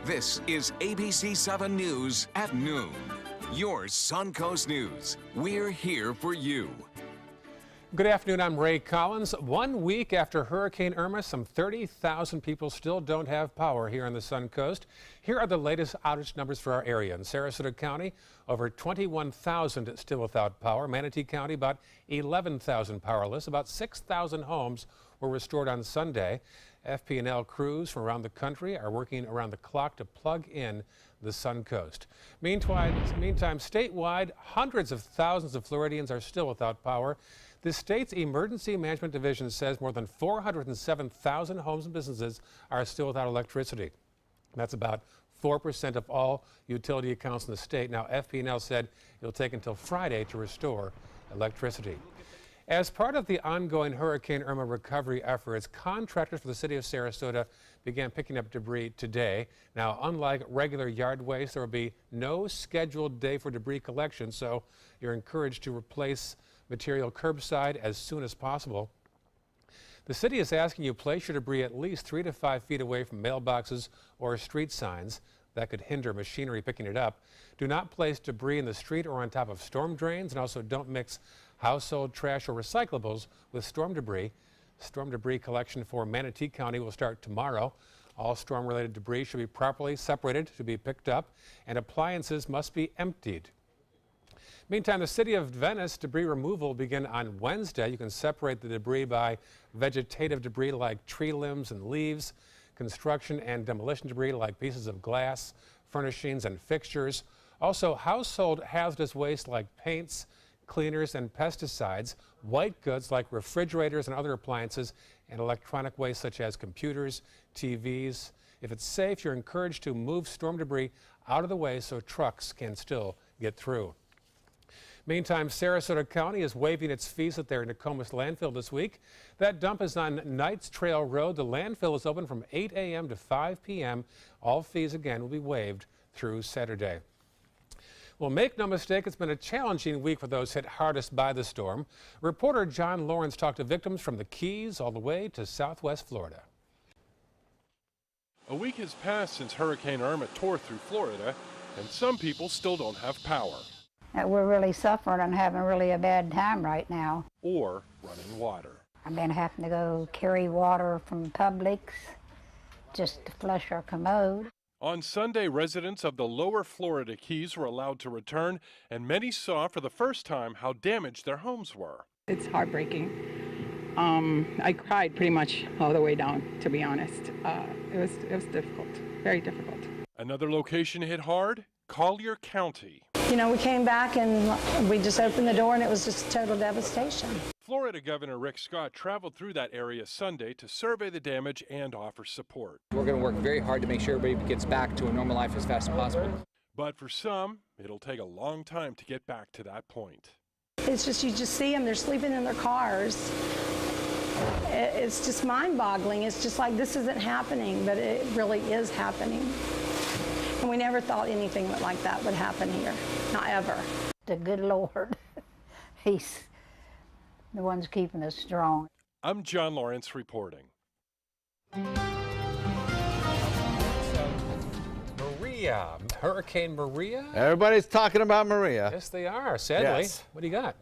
This is ABC 7 News at noon. Your Suncoast News. We're here for you. Good afternoon, I'm Ray Collins. 1 week after Hurricane Irma, some 30,000 people still don't have power here on the Suncoast. Here are the latest outage numbers for our area. In Sarasota County, over 21,000 still without power. Manatee County, about 11,000 powerless. About 6,000 homes were restored on Sunday. FP&L crews from around the country are working around the clock to plug in the Suncoast. Meantime, statewide, hundreds of thousands of Floridians are still without power. The state's Emergency Management Division says more than 407,000 homes and businesses are still without electricity. That's about 4% of all utility accounts in the state. Now, FP&L said it'll take until Friday to restore electricity. As part of the ongoing Hurricane Irma recovery efforts, contractors for the city of Sarasota began picking up debris today. Now, unlike regular yard waste, there will be no scheduled day for debris collection, so you're encouraged to replace material curbside as soon as possible. The city is asking you place your debris at least 3 to 5 feet away from mailboxes or street signs that could hinder machinery picking it up. Do not place debris in the street or on top of storm drains, and also don't mix household trash or recyclables with storm debris. Storm debris collection for Manatee County will start tomorrow. All storm-related debris should be properly separated to be picked up, and appliances must be emptied. Meantime, the city of Venice debris removal will begin on Wednesday. You can separate the debris by vegetative debris like tree limbs and leaves, construction and demolition debris like pieces of glass, furnishings and fixtures. Also, household hazardous waste like paints, cleaners and pesticides, white goods like refrigerators and other appliances, and electronic waste such as computers, TVs. If it's safe, you're encouraged to move storm debris out of the way so trucks can still get through. Meantime, Sarasota County is waiving its fees at their Nokomis landfill this week. That dump is on Knights Trail Road. The landfill is open from 8 a.m. to 5 p.m. All fees, again, will be waived through Saturday. Well, make no mistake, it's been a challenging week for those hit hardest by the storm. Reporter John Lawrence talked to victims from the Keys all the way to Southwest Florida. A week has passed since Hurricane Irma tore through Florida, and some people still don't have power. We're really suffering and having really a bad time right now. Or running water. I've been having to go carry water from Publix just to flush our commode. On Sunday, residents of the lower Florida Keys were allowed to return, and many saw for the first time how damaged their homes were. It's heartbreaking. I cried pretty much all the way down, to be honest. It was difficult, very difficult. Another location hit hard, Collier County. You know, we came back and we just opened the door and it was just total devastation. Florida Governor Rick Scott traveled through that area Sunday to survey the damage and offer support. We're going to work very hard to make sure everybody gets back to a normal life as fast as possible. But for some, it'll take a long time to get back to that point. It's just, you just see them, they're sleeping in their cars. It's just mind-boggling. It's just like this isn't happening, but it really is happening. And we never thought anything like that would happen here, not ever. The good Lord, He's the one's keeping us strong. I'm John Lawrence reporting. Maria, Hurricane Maria? Everybody's talking about Maria. Yes, they are, sadly. Yes. What do you got?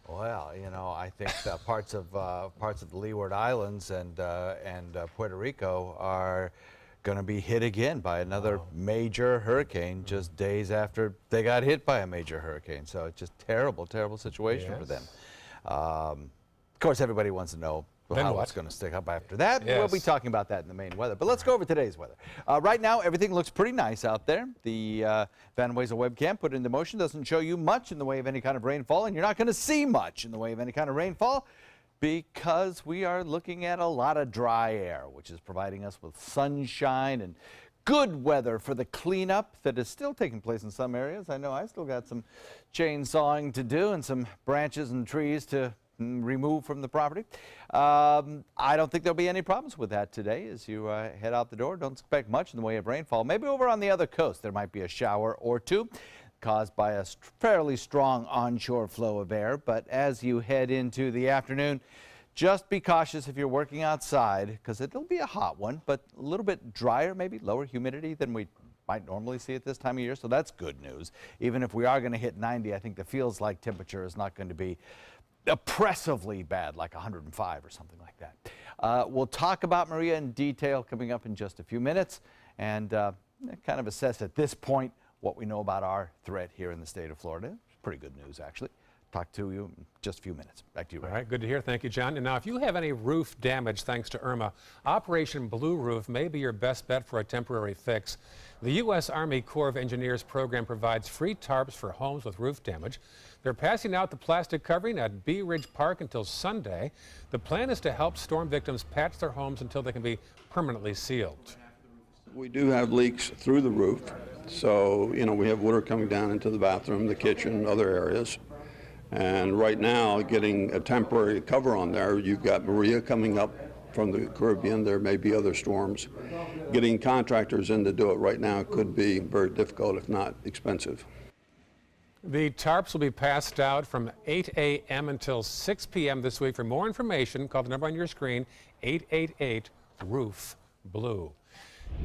Well, you know, I think parts of the Leeward Islands and Puerto Rico are going to be hit again by another major hurricane just days after they got hit by a major hurricane. So it's just terrible, terrible situation for them. Of course, everybody wants to know how it's going to stick up after that. Yes. We'll be talking about that in the main weather. But let's go over today's weather. Right now, everything looks pretty nice out there. The Van Wezel webcam put into motion doesn't show you much in the way of any kind of rainfall, and you're not going to see much in the way of any kind of rainfall because we are looking at a lot of dry air, which is providing us with sunshine and good weather for the cleanup that is still taking place in some areas. I know I still got some chainsawing to do and some branches and trees to remove from the property. I don't think there'll be any problems with that today as you head out the door. Don't expect much in the way of rainfall. Maybe over on the other coast there might be a shower or two caused by a fairly strong onshore flow of air. But as you head into the afternoon, Just be cautious if you're working outside, because it'll be a hot one, but a little bit drier, maybe lower humidity than we might normally see at this time of year. So that's good news. Even if we are going to hit 90, I think the feels like temperature is not going to be oppressively bad, like 105 or something like that. We'll talk about Maria in detail coming up in just a few minutes, and kind of assess at this point what we know about our threat here in the state of Florida. It's pretty good news, actually. Talk to you in just a few minutes. Back to you, Ray. All right, good to hear. Thank you, John. And now, if you have any roof damage thanks to Irma, Operation Blue Roof may be your best bet for a temporary fix. The U.S. Army Corps of Engineers program provides free tarps for homes with roof damage. They're passing out the plastic covering at Bee Ridge Park until Sunday. The plan is to help storm victims patch their homes until they can be permanently sealed. We do have leaks through the roof, so we have water coming down into the bathroom, the kitchen, other areas. And right now, getting a temporary cover on there, you've got Maria coming up from the Caribbean. There may be other storms. Getting contractors in to do it right now could be very difficult, if not expensive. The tarps will be passed out from 8 a.m. until 6 p.m. this week. For more information, call the number on your screen, 888-ROOF-BLUE.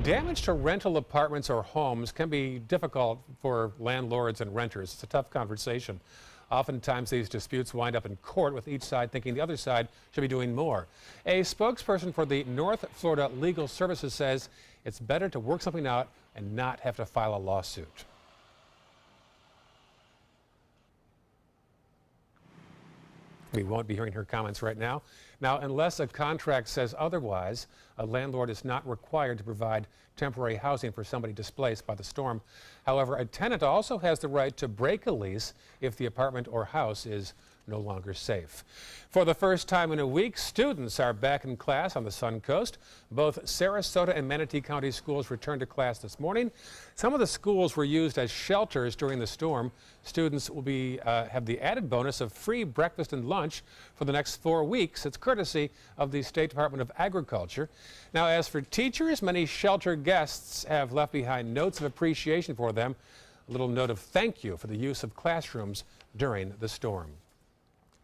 Damage to rental apartments or homes can be difficult for landlords and renters. It's a tough conversation. Oftentimes these disputes wind up in court, with each side thinking the other side should be doing more. A spokesperson for the North Florida Legal Services says it's better to work something out and not have to file a lawsuit. We won't be hearing her comments right now. Now, unless a contract says otherwise, a landlord is not required to provide temporary housing for somebody displaced by the storm. However, a tenant also has the right to break a lease if the apartment or house is no longer safe. For the first time in a week, students are back in class on the Sun Coast. Both Sarasota and Manatee County schools returned to class this morning. Some of the schools were used as shelters during the storm. Students will have the added bonus of free breakfast and lunch for the next 4 weeks. It's courtesy of the State Department of Agriculture. Now, as for teachers, many shelter guests have left behind notes of appreciation for them. A little note of thank you for the use of classrooms during the storm.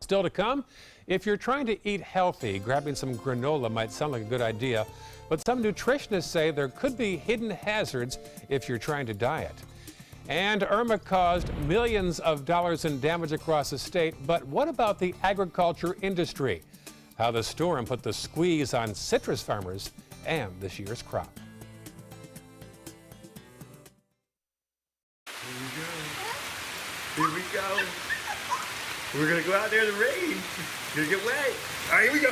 Still to come, if you're trying to eat healthy, grabbing some granola might sound like a good idea, but some nutritionists say there could be hidden hazards if you're trying to diet. And Irma caused millions of dollars in damage across the state, but what about the agriculture industry? How the storm put the squeeze on citrus farmers and this year's crop. Here we go. We're gonna go out there in the rain. You're gonna get wet. All right, here we go.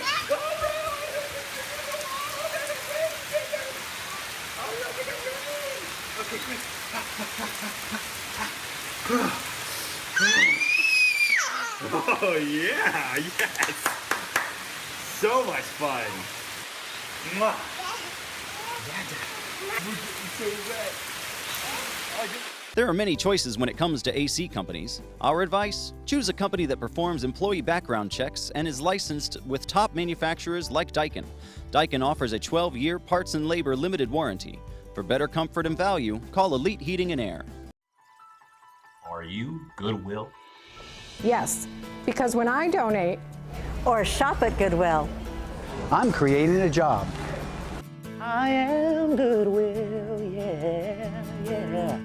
Okay, quick. Oh yeah, yes. So much fun. Mwah. We're getting so wet. There are many choices when it comes to AC companies. Our advice? Choose a company that performs employee background checks and is licensed with top manufacturers like Daikin. Daikin offers a 12-year parts and labor limited warranty. For better comfort and value, call Elite Heating and Air. Are you Goodwill? Yes, because when I donate or shop at Goodwill, I'm creating a job. I am Goodwill, yeah, yeah.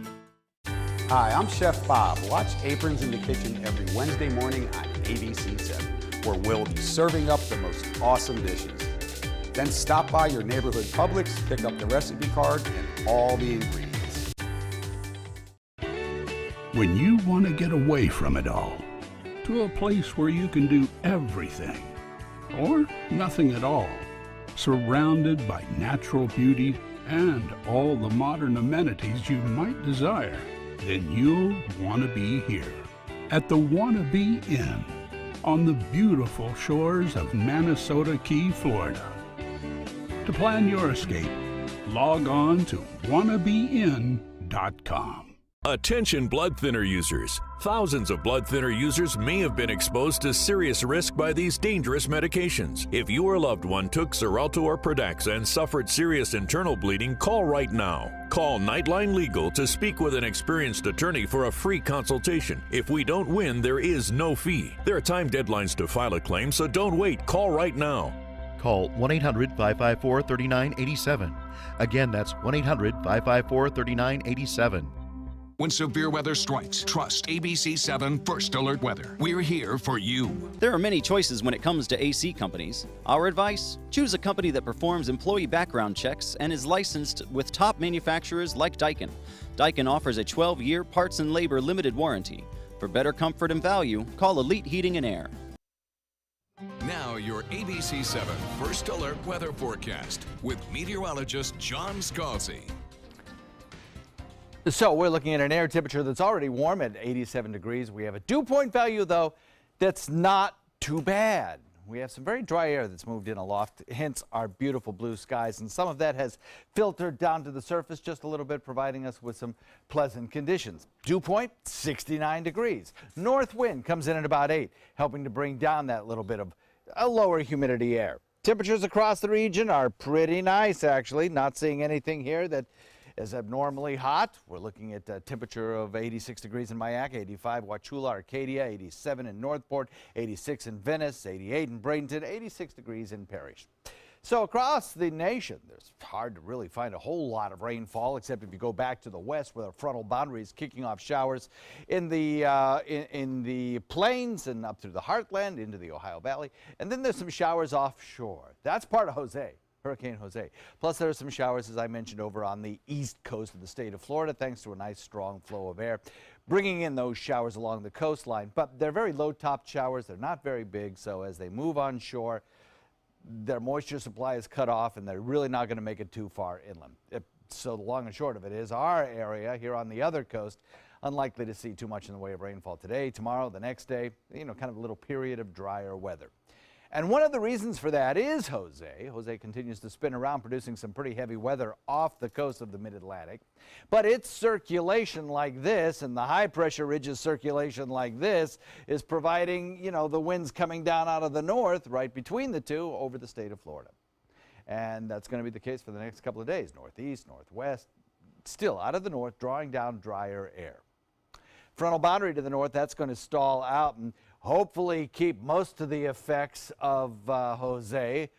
Hi, I'm Chef Bob. Watch Aprons in the Kitchen every Wednesday morning on ABC7, where we'll be serving up the most awesome dishes. Then stop by your neighborhood Publix, pick up the recipe card and all the ingredients. When you want to get away from it all, to a place where you can do everything, or nothing at all, surrounded by natural beauty and all the modern amenities you might desire, then you'll want to be here at the Wanna Be Inn on the beautiful shores of Manasota Key, Florida. To plan your escape, log on to wannabeinn.com. Attention blood thinner users. Thousands of blood thinner users may have been exposed to serious risk by these dangerous medications. If you or loved one took Xarelto or Pradaxa and suffered serious internal bleeding, call right now. Call Nightline Legal to speak with an experienced attorney for a free consultation. If we don't win, there is no fee. There are time deadlines to file a claim, so don't wait. Call right now. Call 1-800-554-3987. Again, that's 1-800-554-3987. When severe weather strikes, trust ABC 7 First Alert Weather. We're here for you. There are many choices when it comes to AC companies. Our advice? Choose a company that performs employee background checks and is licensed with top manufacturers like Daikin. Daikin offers a 12-year parts and labor limited warranty. For better comfort and value, call Elite Heating and Air. Now your ABC 7 First Alert Weather Forecast with meteorologist John Scalzi. So we're looking at an air temperature that's already warm at 87 degrees. We have a dew point value, though, that's not too bad. We have some very dry air that's moved in aloft, hence our beautiful blue skies, and some of that has filtered down to the surface just a little bit, providing us with some pleasant conditions. Dew point, 69 degrees. North wind comes in at about 8, helping to bring down that little bit of a lower humidity air. Temperatures across the region are pretty nice, actually. Not seeing anything here that is abnormally hot. We're looking at a temperature of 86 degrees in Mayaca, 85 Wauchula, Arcadia, 87 in Northport, 86 in Venice, 88 in Bradenton, 86 degrees in Parrish. So across the nation, it's hard to really find a whole lot of rainfall, except if you go back to the west where the frontal boundary is kicking off showers in the plains and up through the heartland into the Ohio Valley. And then there's some showers offshore. That's part of Jose. Hurricane Jose. Plus, there are some showers, as I mentioned, over on the east coast of the state of Florida, thanks to a nice strong flow of air, bringing in those showers along the coastline. But they're very low-topped showers. They're not very big, so as they move on shore, their moisture supply is cut off, and they're really not going to make it too far inland. So the long and short of it is our area here on the other coast, unlikely to see too much in the way of rainfall today, tomorrow, the next day, kind of a little period of drier weather. And one of the reasons for that is Jose. Jose continues to spin around, producing some pretty heavy weather off the coast of the mid-Atlantic. But its circulation like this and the high-pressure ridge's circulation like this is providing, the winds coming down out of the north, right between the two, over the state of Florida. And that's going to be the case for the next couple of days. Northeast, northwest, still out of the north, drawing down drier air. Frontal boundary to the north, that's going to stall out and hopefully keep most of the effects of Jose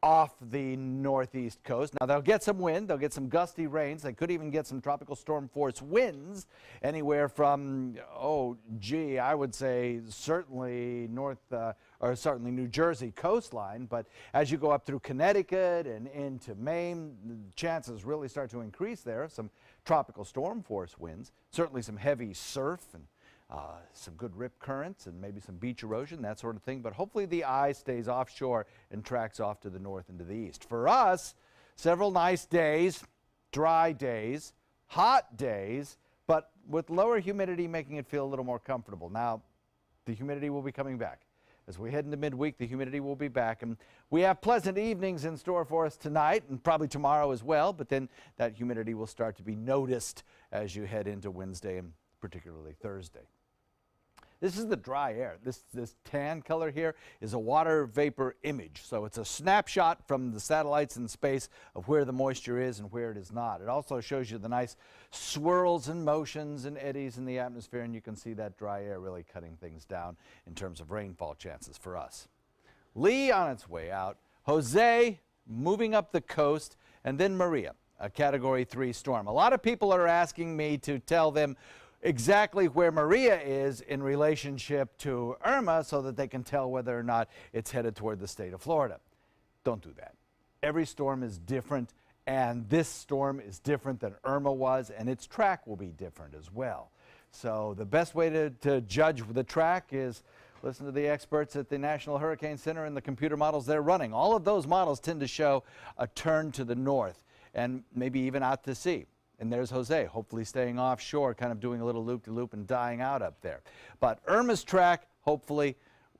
off the northeast coast. Now, they'll get some wind. They'll get some gusty rains. They could even get some tropical storm force winds anywhere from, I would say certainly certainly New Jersey coastline. But as you go up through Connecticut and into Maine, the chances really start to increase there. Some tropical storm force winds, certainly some heavy surf and some good rip currents and maybe some beach erosion, that sort of thing. But hopefully the eye stays offshore and tracks off to the north and to the east. For us, several nice days, dry days, hot days, but with lower humidity making it feel a little more comfortable. Now, the humidity will be coming back. As we head into midweek, the humidity will be back. And we have pleasant evenings in store for us tonight and probably tomorrow as well. But then that humidity will start to be noticed as you head into Wednesday and particularly Thursday. This is the dry air. This tan color here is a water vapor image. So it's a snapshot from the satellites in space of where the moisture is and where it is not. It also shows you the nice swirls and motions and eddies in the atmosphere, and you can see that dry air really cutting things down in terms of rainfall chances for us. Lee on its way out, Jose moving up the coast, and then Maria, a Category 3 storm. A lot of people are asking me to tell them exactly where Maria is in relationship to Irma so that they can tell whether or not it's headed toward the state of Florida. Don't do that. Every storm is different, and this storm is different than Irma was, and its track will be different as well. So the best way to judge the track is listen to the experts at the National Hurricane Center and the computer models they're running. All of those models tend to show a turn to the north and maybe even out to sea. And there's Jose, hopefully staying offshore, kind of doing a little loop-de-loop and dying out up there. But Irma's track, hopefully,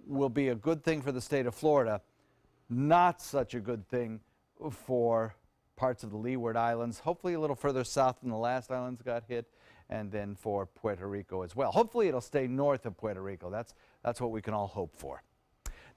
will be a good thing for the state of Florida. Not such a good thing for parts of the Leeward Islands, hopefully a little further south than the last islands got hit, and then for Puerto Rico as well. Hopefully it'll stay north of Puerto Rico. That's what we can all hope for.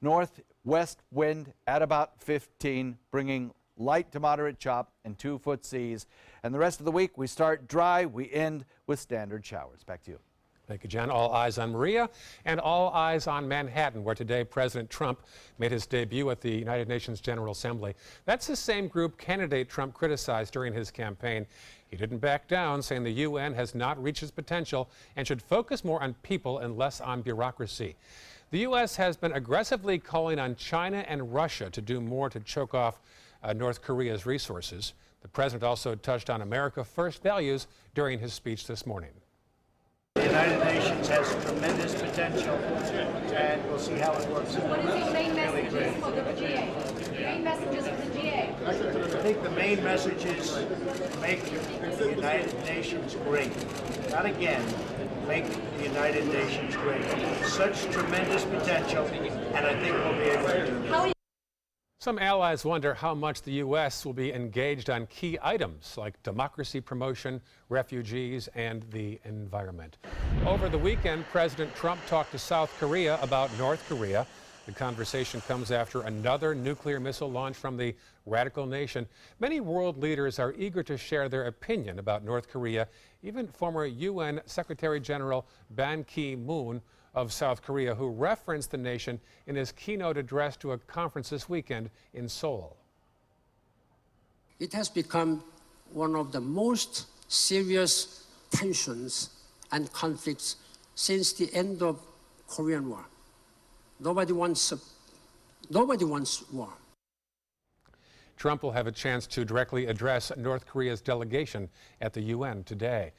Northwest wind at about 15, bringing light to moderate chop and 2-foot seas. And the rest of the week we start dry, we end with standard showers. Back to you. Thank you, Jen. All eyes on Maria and all eyes on Manhattan, where today President Trump made his debut at the United Nations General Assembly. That's the same group candidate Trump criticized during his campaign. He didn't back down, saying the UN has not reached its potential and should focus more on people and less on bureaucracy. The U.S. has been aggressively calling on China and Russia to do more to choke off North Korea's resources. The president also touched on America First values during his speech this morning. The United Nations has tremendous potential, and we'll see how it works. What is the main messages for the GA? Main messages for the GA? I think the main message is make the United Nations great. Not again, make the United Nations great. Such tremendous potential, and I think we'll be able to do that. Some allies wonder how much the U.S. will be engaged on key items like democracy promotion, refugees, and the environment. Over the weekend, President Trump talked to South Korea about North Korea. The conversation comes after another nuclear missile launch from the radical nation. Many world leaders are eager to share their opinion about North Korea. Even former UN Secretary General Ban Ki-moon of South Korea, who referenced the nation in his keynote address to a conference this weekend in Seoul. It has become one of the most serious tensions and conflicts since the end of Korean War. Nobody wants war. Trump will have a chance to directly address North Korea's delegation at the UN today.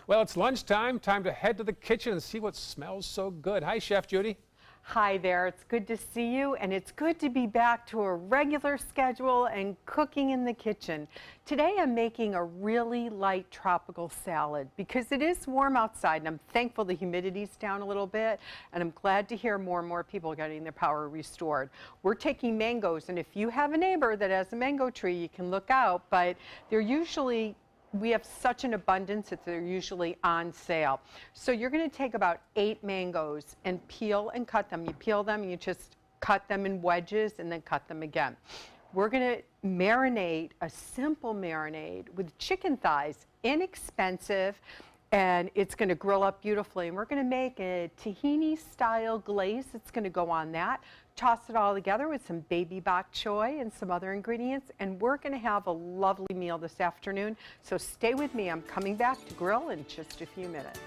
Well, it's lunchtime, time to head to the kitchen and see what smells so good. Hi, Chef Judy. Hi there, it's good to see you, and it's good to be back to a regular schedule and cooking in the kitchen. Today I'm making a really light tropical salad because it is warm outside, and I'm thankful the humidity's down a little bit, and I'm glad to hear more and more people getting their power restored. We're taking mangoes, and if you have a neighbor that has a mango tree, you can look out, but they're usually we have such an abundance that they're usually on sale. So you're going to take about 8 mangoes and peel and cut them. You peel them, you just cut them in wedges and then cut them again. We're going to marinate, a simple marinade with chicken thighs, inexpensive, and it's going to grill up beautifully. And we're going to make a tahini style glaze that's going to go on that. Toss it all together with some baby bok choy and some other ingredients, and we're going to have a lovely meal this afternoon. So stay with me. I'm coming back to grill in just a few minutes.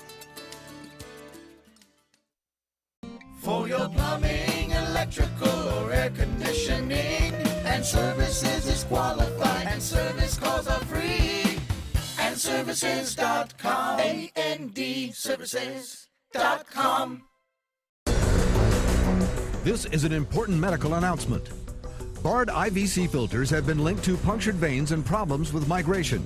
For your plumbing, electrical, or air conditioning, and services is qualified, and service calls are free. AndServices.com, AndServices.com. This is an important medical announcement. Bard IVC filters have been linked to punctured veins and problems with migration.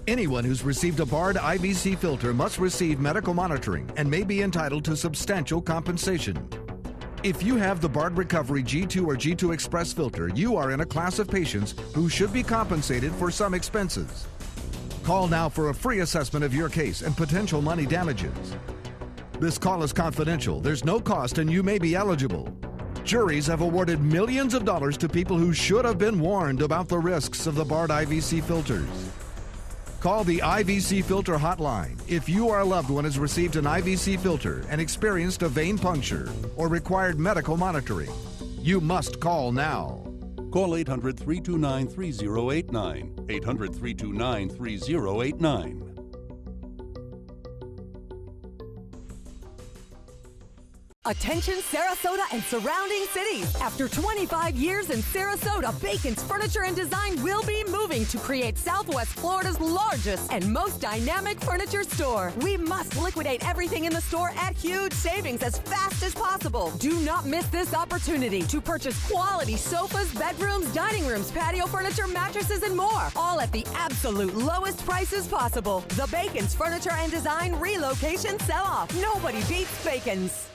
Anyone who's received a Bard IVC filter must receive medical monitoring and may be entitled to substantial compensation. If you have the Bard Recovery G2 or G2 Express filter, you are in a class of patients who should be compensated for some expenses. Call now for a free assessment of your case and potential money damages. This call is confidential. There's no cost and you may be eligible. Juries have awarded millions of dollars to people who should have been warned about the risks of the Bard IVC filters. Call the IVC Filter Hotline if you or a loved one has received an IVC filter and experienced a vein puncture or required medical monitoring. You must call now. Call 800-329-3089. 800-329-3089. Attention Sarasota and surrounding cities. After 25 years in Sarasota, Bacon's Furniture and Design will be moving to create Southwest Florida's largest and most dynamic furniture store. We must liquidate everything in the store at huge savings as fast as possible. Do not miss this opportunity to purchase quality sofas, bedrooms, dining rooms, patio furniture, mattresses, and more. All at the absolute lowest prices possible. The Bacon's Furniture and Design relocation sell-off. Nobody beats Bacon's.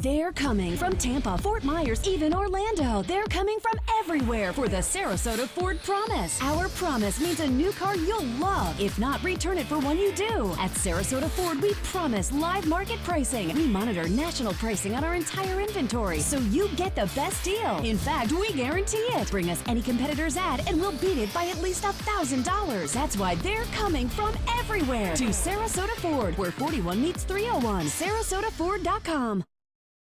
They're coming from Tampa, Fort Myers, even Orlando. They're coming from everywhere for the Sarasota Ford Promise. Our promise means a new car you'll love. If not, return it for one you do. At Sarasota Ford, we promise live market pricing. We monitor national pricing on our entire inventory, so you get the best deal. In fact, we guarantee it. Bring us any competitor's ad and we'll beat it by at least $1,000. That's why they're coming from everywhere to Sarasota Ford, where 41 meets 301. SarasotaFord.com.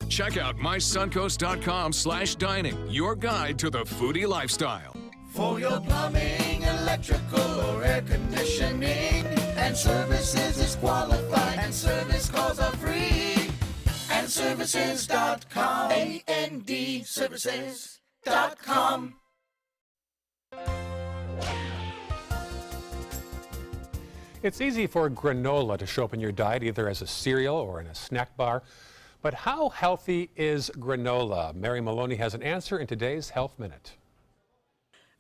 Check out mysuncoast.com/dining, your guide to the foodie lifestyle. For your plumbing, electrical, or air conditioning, and services is qualified, and service calls are free. And services.com, AND services.com. It's easy for granola to show up in your diet, either as a cereal or in a snack bar. But how healthy is granola? Mary Maloney has an answer in today's Health Minute.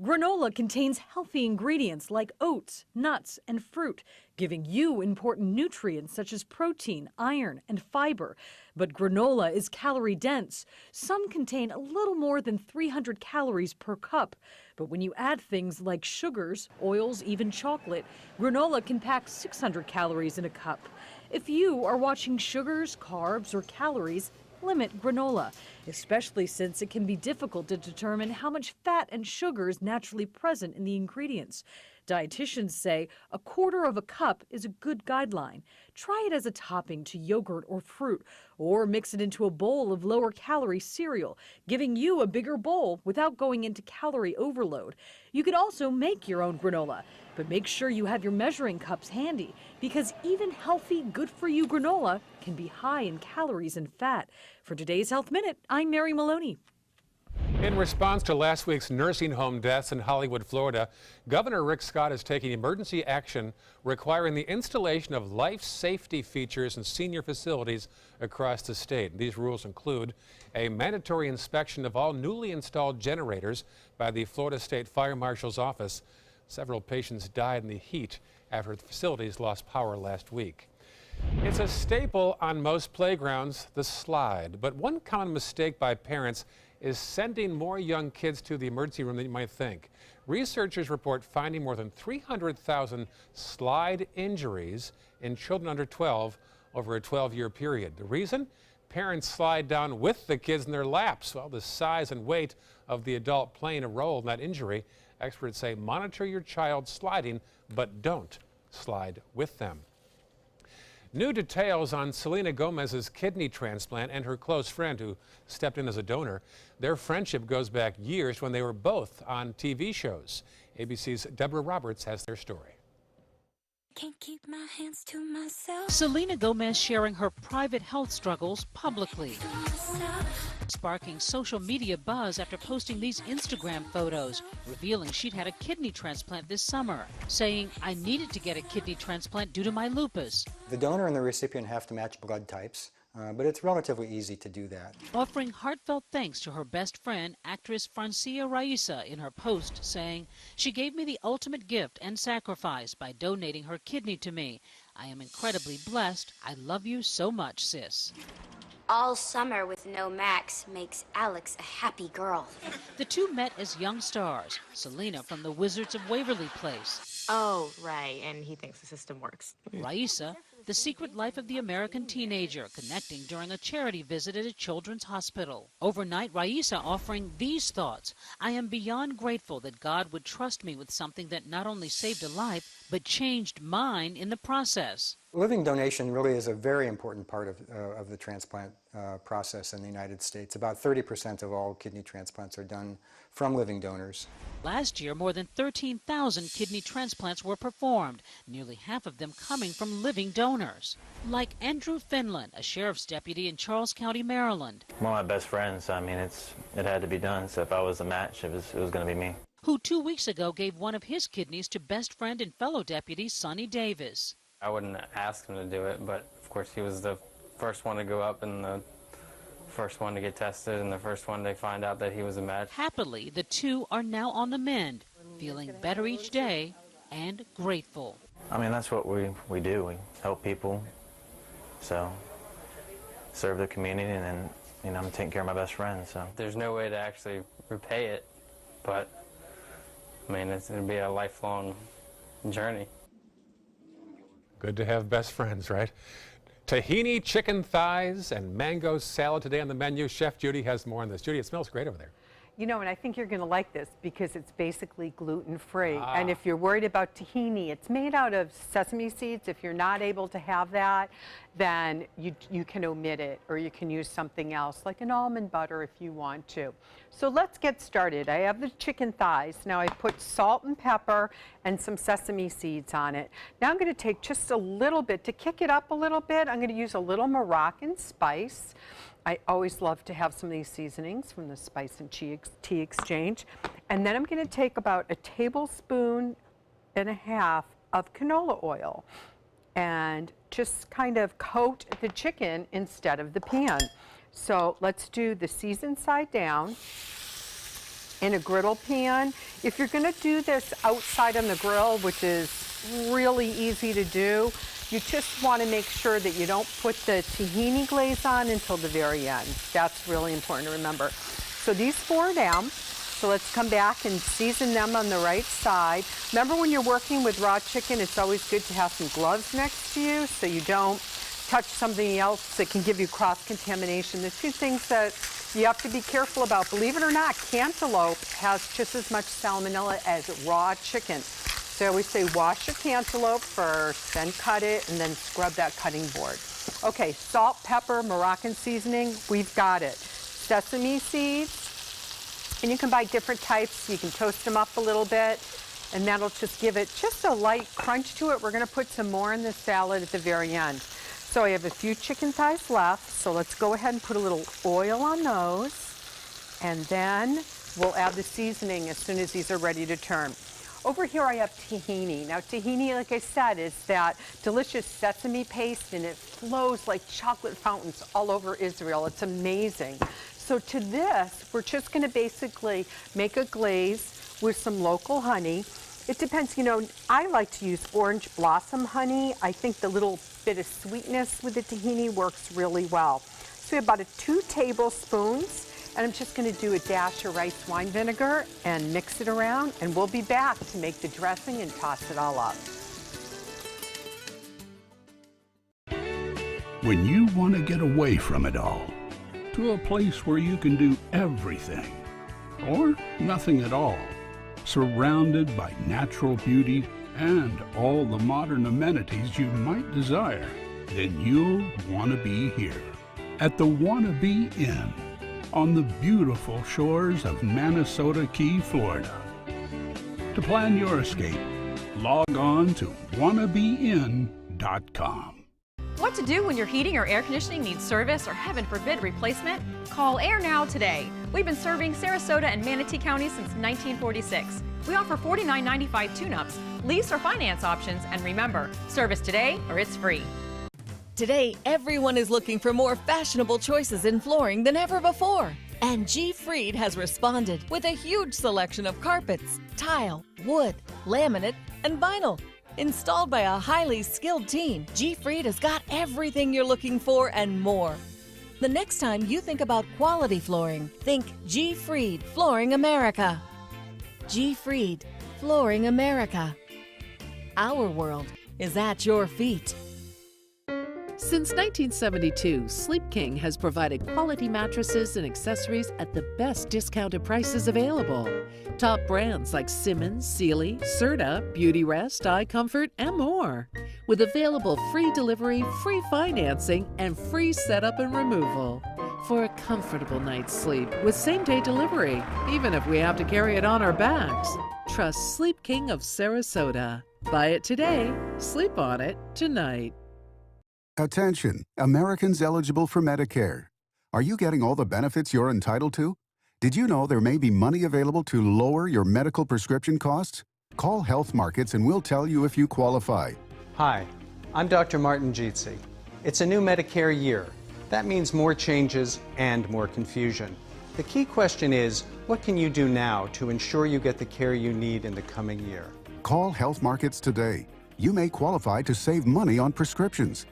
Granola contains healthy ingredients like oats, nuts, and fruit, giving you important nutrients such as protein, iron, and fiber. But granola is calorie dense. Some contain a little more than 300 calories per cup. But when you add things like sugars, oils, even chocolate, granola can pack 600 calories in a cup. If you are watching sugars, carbs, or calories, limit granola, especially since it can be difficult to determine how much fat and sugar is naturally present in the ingredients. Dietitians say a quarter of a cup is a good guideline. Try it as a topping to yogurt or fruit, or mix it into a bowl of lower calorie cereal, giving you a bigger bowl without going into calorie overload. You could also make your own granola, but make sure you have your measuring cups handy, because even healthy, good-for-you granola can be high in calories and fat. For today's Health Minute, I'm Mary Maloney. In response to last week's nursing home deaths in Hollywood, Florida, Governor Rick Scott is taking emergency action requiring the installation of life safety features in senior facilities across the state. These rules include a mandatory inspection of all newly installed generators by the Florida State Fire Marshal's office. Several patients died in the heat after the facilities lost power last week. It's a staple on most playgrounds, the slide, but one common mistake by parents is sending more young kids to the emergency room than you might think. Researchers report finding more than 300,000 slide injuries in children under 12 over a 12-year period. The reason? Parents slide down with the kids in their laps. Well, the size and weight of the adult playing a role in that injury. Experts say monitor your child sliding, but don't slide with them. New details on Selena Gomez's kidney transplant and her close friend who stepped in as a donor. Their friendship goes back years when they were both on TV shows. ABC's Deborah Roberts has their story. Can't keep my hands to myself. Selena Gomez sharing her private health struggles publicly, sparking social media buzz after posting these Instagram photos, revealing she'd had a kidney transplant this summer, saying, "I needed to get a kidney transplant due to my lupus." The donor and the recipient have to match blood types, but it's relatively easy to do that. Offering heartfelt thanks to her best friend, actress Francia Raisa, in her post, saying, "She gave me the ultimate gift and sacrifice by donating her kidney to me. I am incredibly blessed. I love you so much, sis." All summer with no Max makes Alex a happy girl. The two met as young stars. Selena from the Wizards of Waverly Place. Oh, right, and he thinks the system works. Raisa, the secret life of the American teenager, connecting during a charity visit at a children's hospital. Overnight, Raisa offering these thoughts: "I am beyond grateful that God would trust me with something that not only saved a life, but changed mine in the process." Living donation really is a very important part of the transplant process in the United States. About 30% of all kidney transplants are done from living donors. Last year, more than 13,000 kidney transplants were performed, nearly half of them coming from living donors. Like Andrew Finland, a sheriff's deputy in Charles County, Maryland. One of my best friends. I mean, it had to be done, so if I was a match, it was going to be me. Who 2 weeks ago gave one of his kidneys to best friend and fellow deputy Sonny Davis. I wouldn't ask him to do it, but of course he was the first one to go up and the first one to get tested and the first one to find out that he was a match. Happily, the two are now on the mend, feeling better each day and grateful. I mean, that's what we do. We help people, so serve the community and then you know, I'm taking care of my best friend. So there's no way to actually repay it, but I mean, it'll be a lifelong journey. Good to have best friends, right? Tahini chicken thighs and mango salad today on the menu. Chef Judy has more on this. Judy, it smells great over there. You know, and I think you're going to like this because it's basically gluten-free. And if you're worried about tahini, it's made out of sesame seeds. If you're not able to have that, then you can omit it, or you can use something else, like an almond butter if you want to. So let's get started. I have the chicken thighs. Now I put salt and pepper and some sesame seeds on it. Now I'm going to take just a little bit, to kick it up a little bit, I'm going to use a little Moroccan spice. I always love to have some of these seasonings from the Spice and Tea Exchange. And then I'm going to take about a tablespoon and a half of canola oil and just kind of coat the chicken instead of the pan. So let's do the seasoned side down in a griddle pan. If you're going to do this outside on the grill, which is really easy to do, you just want to make sure that you don't put the tahini glaze on until the very end. That's really important to remember. So these 4 down. So let's come back and season them on the right side. Remember, when you're working with raw chicken, it's always good to have some gloves next to you so you don't touch something else that can give you cross-contamination. The 2 things that you have to be careful about, believe it or not, cantaloupe has just as much salmonella as raw chicken. So I always say wash your cantaloupe first, then cut it, and then scrub that cutting board. Okay, salt, pepper, Moroccan seasoning, we've got it. Sesame seeds, and you can buy different types. You can toast them up a little bit, and that'll just give it just a light crunch to it. We're going to put some more in the salad at the very end. So I have a few chicken thighs left, so let's go ahead and put a little oil on those, and then we'll add the seasoning as soon as these are ready to turn. Over here I have tahini. Now tahini, like I said, is that delicious sesame paste, and it flows like chocolate fountains all over Israel. It's amazing. So to this, we're just going to basically make a glaze with some local honey. It depends, you know, I like to use orange blossom honey. I think the little bit of sweetness with the tahini works really well. So we have about 2 tablespoons. And I'm just going to do a dash of rice wine vinegar and mix it around, and we'll be back to make the dressing and toss it all up. When you want to get away from it all, to a place where you can do everything, or nothing at all, surrounded by natural beauty and all the modern amenities you might desire, then you'll want to be here at the Wannabe Inn on the beautiful shores of Manasota Key, Florida. To plan your escape, log on to wannabeinn.com. What to do when your heating or air conditioning needs service or, heaven forbid, replacement? Call Air Now today. We've been serving Sarasota and Manatee County since 1946. We offer $49.95 tune-ups, lease or finance options, and remember, service today or it's free. Today, everyone is looking for more fashionable choices in flooring than ever before. And G. Fried has responded with a huge selection of carpets, tile, wood, laminate, and vinyl. Installed by a highly skilled team, G. Fried has got everything you're looking for and more. The next time you think about quality flooring, think G. Fried Flooring America. G. Fried Flooring America. Our world is at your feet. Since 1972, Sleep King has provided quality mattresses and accessories at the best discounted prices available. Top brands like Simmons, Sealy, Serta, Beautyrest, iComfort, and more. With available free delivery, free financing, and free setup and removal. For a comfortable night's sleep with same-day delivery, even if we have to carry it on our backs. Trust Sleep King of Sarasota. Buy it today, sleep on it tonight. Attention, Americans eligible for Medicare. Are you getting all the benefits you're entitled to? Did you know there may be money available to lower your medical prescription costs? Call Health Markets and we'll tell you if you qualify. Hi, I'm Dr. Martin Jeetsi. It's a new Medicare year. That means more changes and more confusion. The key question is, what can you do now to ensure you get the care you need in the coming year? Call Health Markets today. You may qualify to save money on prescriptions.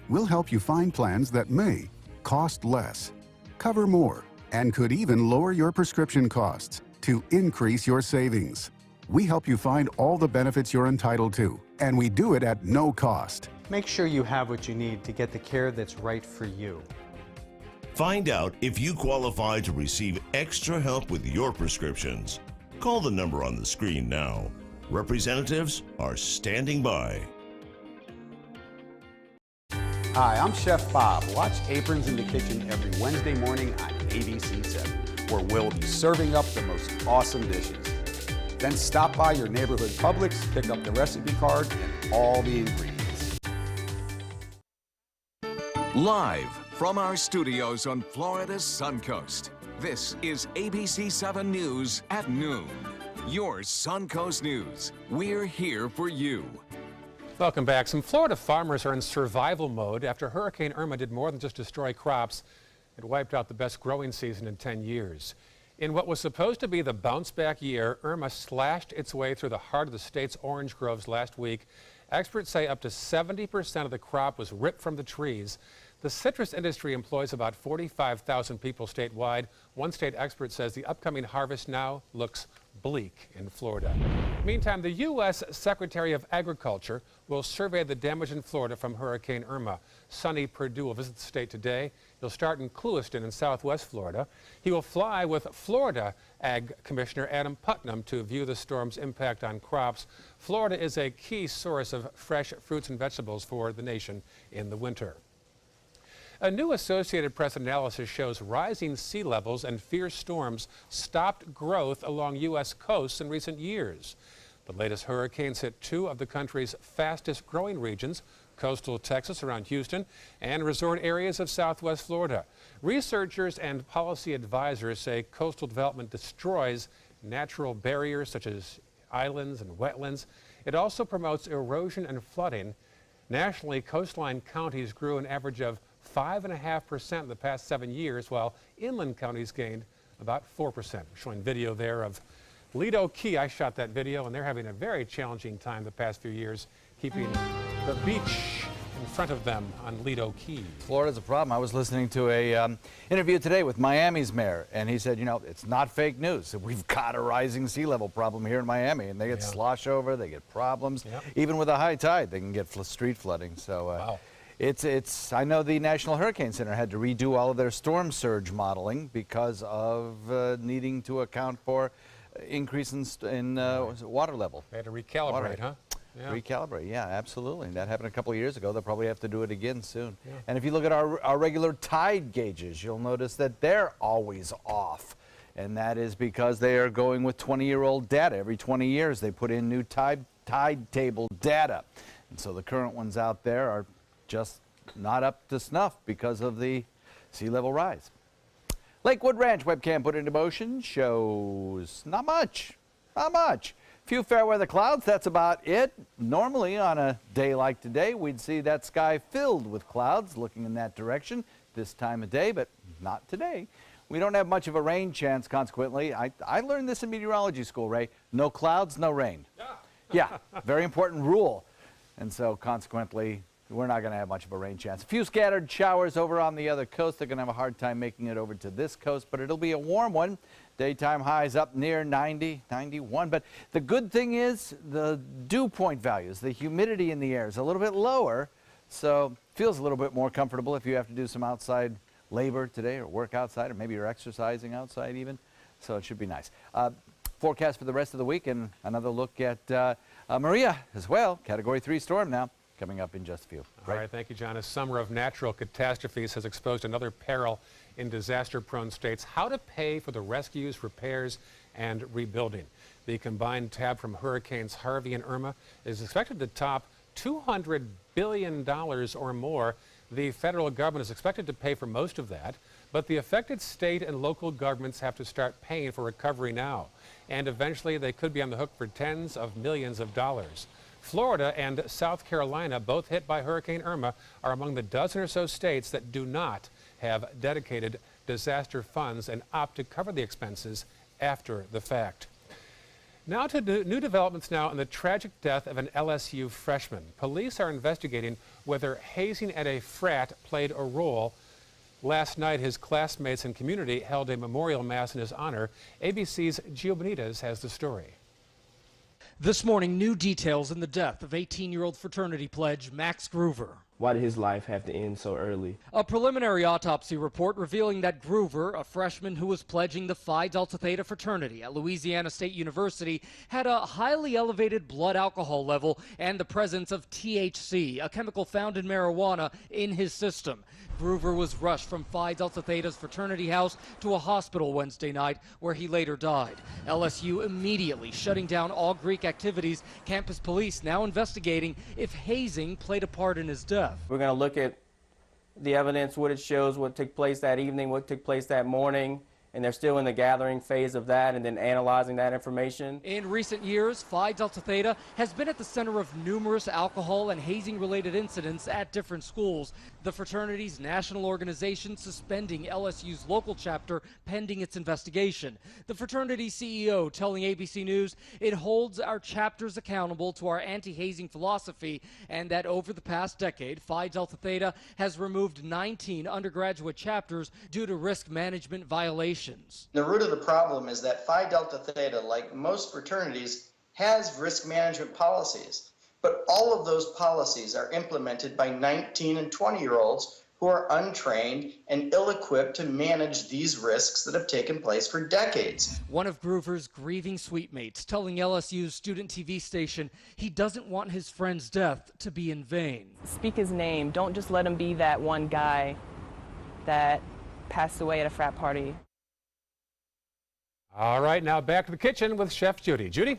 We'll help you find plans that may cost less. cover more, and could even lower your prescription costs to increase your savings. We help you find all the benefits you're entitled to, and we do it at no cost. Make sure you have what you need to get the care that's right for you. Find out if you qualify to receive extra help with your prescriptions. Call the number on the screen now. Representatives are standing by. Hi, I'm Chef Bob. Watch Aprons in the Kitchen every Wednesday morning on ABC7, where we'll be serving up the most awesome dishes. Then stop by your neighborhood Publix, pick up the recipe card and all the ingredients. Live from our studios on Florida's Suncoast, this is ABC 7 News at noon. Your Suncoast News. We're here for you. Welcome back. Some Florida farmers are in survival mode after Hurricane Irma did more than just destroy crops. It wiped out the best growing season in 10 years. In what was supposed to be the bounce-back year, Irma slashed its way through the heart of the state's orange groves last week. Experts say up to 70% of the crop was ripped from the trees. The citrus industry employs about 45,000 people statewide. One state expert says the upcoming harvest now looks bleak in Florida. Meantime, the U.S. Secretary of Agriculture will survey the damage in Florida from Hurricane Irma. Sonny Perdue will visit the state today. He'll start in Clewiston in southwest Florida. He will fly with Florida Ag Commissioner Adam Putnam to view the storm's impact on crops. Florida is a key source of fresh fruits and vegetables for the nation in the winter. A new Associated Press analysis shows rising sea levels and fierce storms stopped growth along U.S. coasts in recent years. The latest hurricanes hit two of the country's fastest growing regions, coastal Texas around Houston and resort areas of southwest Florida. Researchers and policy advisors say coastal development destroys natural barriers such as islands and wetlands. It also promotes erosion and flooding. Nationally, coastline counties grew an average of 5.5% in the past 7 years, while inland counties gained about 4%. We're showing video there of Lido Key. I shot that video, and they're having a very challenging time the past few years keeping the beach in front of them on Lido Key. Florida's a problem. I was listening to a interview today with Miami's mayor, and he said, you know, it's not fake news. We've got a rising sea level problem here in Miami, and they get slosh over, they get problems. Even with a high tide, they can get street flooding. So wow. I know the National Hurricane Center had to redo all of their storm surge modeling because of needing to account for increase in water level. They had to recalibrate, huh? Yeah. Recalibrate, yeah, absolutely. That happened a couple of years ago. They'll probably have to do it again soon. Yeah. And if you look at our regular tide gauges, you'll notice that they're always off. And that is because they are going with 20-year-old data. Every 20 years, they put in new tide table data. And so the current ones out there are just not up to snuff because of the sea level rise. Lakewood Ranch webcam put into motion shows not much. Few fair weather clouds, that's about it. Normally on a day like today, we'd see that sky filled with clouds looking in that direction this time of day, but not today. We don't have much of a rain chance, consequently. I learned this in meteorology school, Ray. No clouds, no rain. Yeah, very important rule. And so consequently, we're not going to have much of a rain chance. A few scattered showers over on the other coast. They're going to have a hard time making it over to this coast, but it'll be a warm one. Daytime highs up near 90, 91. But the good thing is the dew point values, the humidity in the air is a little bit lower, so feels a little bit more comfortable if you have to do some outside labor today or work outside, or maybe you're exercising outside even. So it should be nice. Forecast for the rest of the week and another look at Maria as well. Category 3 storm now. Coming up in just a few. All right, thank you, John. A summer of natural catastrophes has exposed another peril in disaster-prone states: how to pay for the rescues, repairs, and rebuilding. The combined tab from Hurricanes Harvey and Irma is expected to top $200 billion or more. The federal government is expected to pay for most of that, but the affected state and local governments have to start paying for recovery now, and eventually they could be on the hook for tens of millions of dollars. Florida and South Carolina, both hit by Hurricane Irma, are among the dozen or so states that do not have dedicated disaster funds and opt to cover the expenses after the fact. Now to new developments now in the tragic death of an LSU freshman. Police are investigating whether hazing at a frat played a role Last night, his classmates and community held a memorial mass in his honor. ABC's Gio Benitez has the story. This morning, new details in the death of 18-year-old fraternity pledge Max Groover. Why did his life have to end so early? A preliminary autopsy report revealing that Groover, a freshman who was pledging the Phi Delta Theta fraternity at Louisiana State University, had a highly elevated blood alcohol level and the presence of THC, a chemical found in marijuana, in his system. Groover was rushed from Phi Delta Theta's fraternity house to a hospital Wednesday night, where he later died. LSU immediately shutting down all Greek activities. Campus police now investigating if hazing played a part in his death. We're going to look at the evidence, what it shows, what took place that evening, what took place that morning, and they're still in the gathering phase of that and then analyzing that information. In recent years, Phi Delta Theta has been at the center of numerous alcohol and hazing-related incidents at different schools. The fraternity's national organization suspending LSU's local chapter pending its investigation. The fraternity CEO telling ABC News it holds our chapters accountable to our anti-hazing philosophy and that over the past decade, Phi Delta Theta has removed 19 undergraduate chapters due to risk management violations. The root of the problem is that Phi Delta Theta, like most fraternities, has risk management policies, but all of those policies are implemented by 19 and 20-year-olds who are untrained and ill-equipped to manage these risks that have taken place for decades. One of Groover's grieving suitemates telling LSU's student TV station he doesn't want his friend's death to be in vain. Speak his name. Don't just let him be that one guy that passed away at a frat party. All right, now back to the kitchen with Chef Judy. Judy?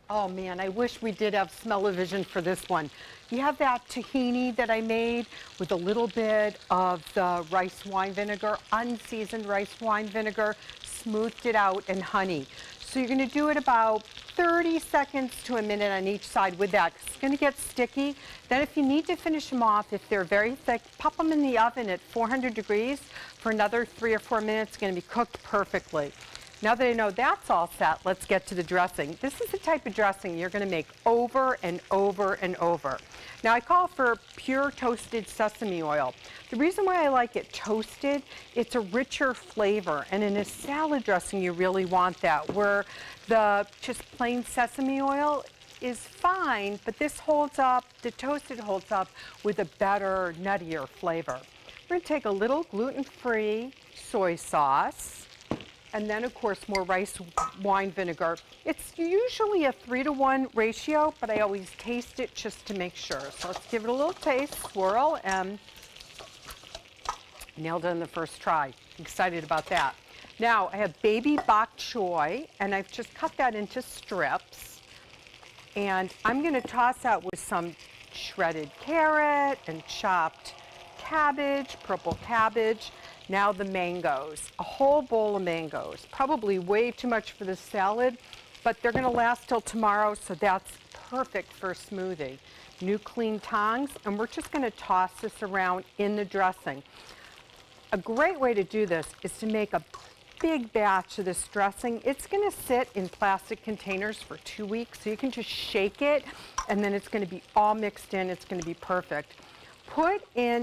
Oh man, I wish we did have smell-o-vision for this one. You have that tahini that I made with a little bit of the rice wine vinegar, unseasoned rice wine vinegar, smoothed it out, and honey. So you're going to do it about 30 seconds to a minute on each side with that. It's going to get sticky. Then if you need to finish them off, if they're very thick, pop them in the oven at 400 degrees for another 3 or 4 minutes. It's going to be cooked perfectly. Now that I know that's all set, let's get to the dressing. This is the type of dressing you're going to make over and over and over. Now I call for pure toasted sesame oil. The reason why I like it toasted, it's a richer flavor, and in a salad dressing you really want that, where the just plain sesame oil is fine, but this holds up, the toasted holds up with a better, nuttier flavor. We're going to take a little gluten-free soy sauce, and then, of course, more rice wine vinegar. It's usually a 3-to-1 ratio, but I always taste it just to make sure. So let's give it a little taste, swirl, and nailed it on the first try. Excited about that. Now, I have baby bok choy, and I've just cut that into strips. And I'm going to toss that with some shredded carrot and chopped cabbage, purple cabbage. Now the mangoes, a whole bowl of mangoes. Probably way too much for the salad, but they're gonna last till tomorrow, so that's perfect for a smoothie. New clean tongs, and we're just gonna toss this around in the dressing. A great way to do this is to make a big batch of this dressing. It's gonna sit in plastic containers for 2 weeks, so you can just shake it, and then it's gonna be all mixed in, it's gonna be perfect.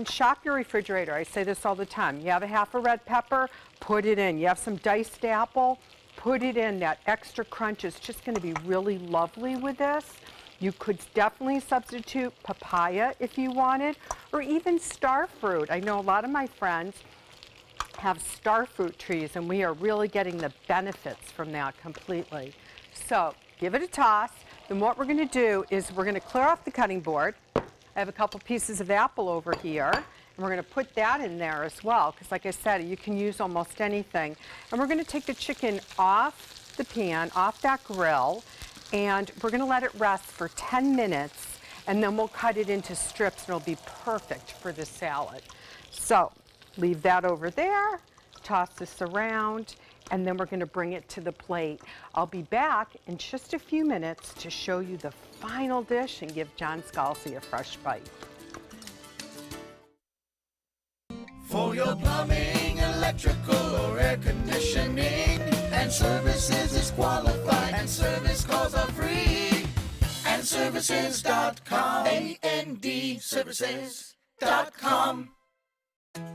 Shop your refrigerator. I say this all the time. You have a half a red pepper, put it in. You have some diced apple, put it in. That extra crunch is just going to be really lovely with this. You could definitely substitute papaya if you wanted, or even star fruit. I know a lot of my friends have star fruit trees, and we are really getting the benefits from that completely. So give it a toss. Then what we're going to do is we're going to clear off the cutting board. I have a couple pieces of apple over here, and we're going to put that in there as well, because like I said, you can use almost anything. And we're going to take the chicken off the pan, off that grill, and we're going to let it rest for 10 minutes, and then we'll cut it into strips, and it'll be perfect for the salad. So leave that over there, toss this around, and then we're going to bring it to the plate. I'll be back in just a few minutes to show you the final dish and give John Scalzi a fresh bite. For your plumbing, electrical, or air conditioning, and services is qualified, and service calls are free. AndServices.com, AND Services.com.